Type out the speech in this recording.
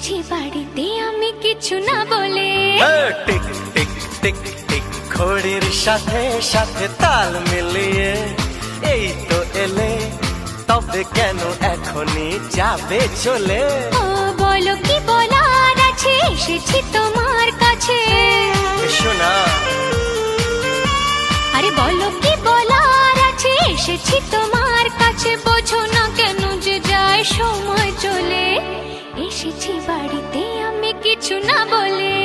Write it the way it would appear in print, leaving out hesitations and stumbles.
এসেছি বাড়িতে আমি কিছু না বলে। টিক টিক টিক টিক ঘড়ির সাথে সাথে তাল মিলিয়ে এই তো এলে, তবে কেন এখনই যাবে চলে? ও বলো কি বলার আছে, এসেছি তোমার কাছে। শোনা, আরে বলো কি বলার আছে, এসেছি তোমার কাছে। বোঝো না কেন যে যায় সময় চলে, এসেছি বাড়িতে আমি কিছু না বলে।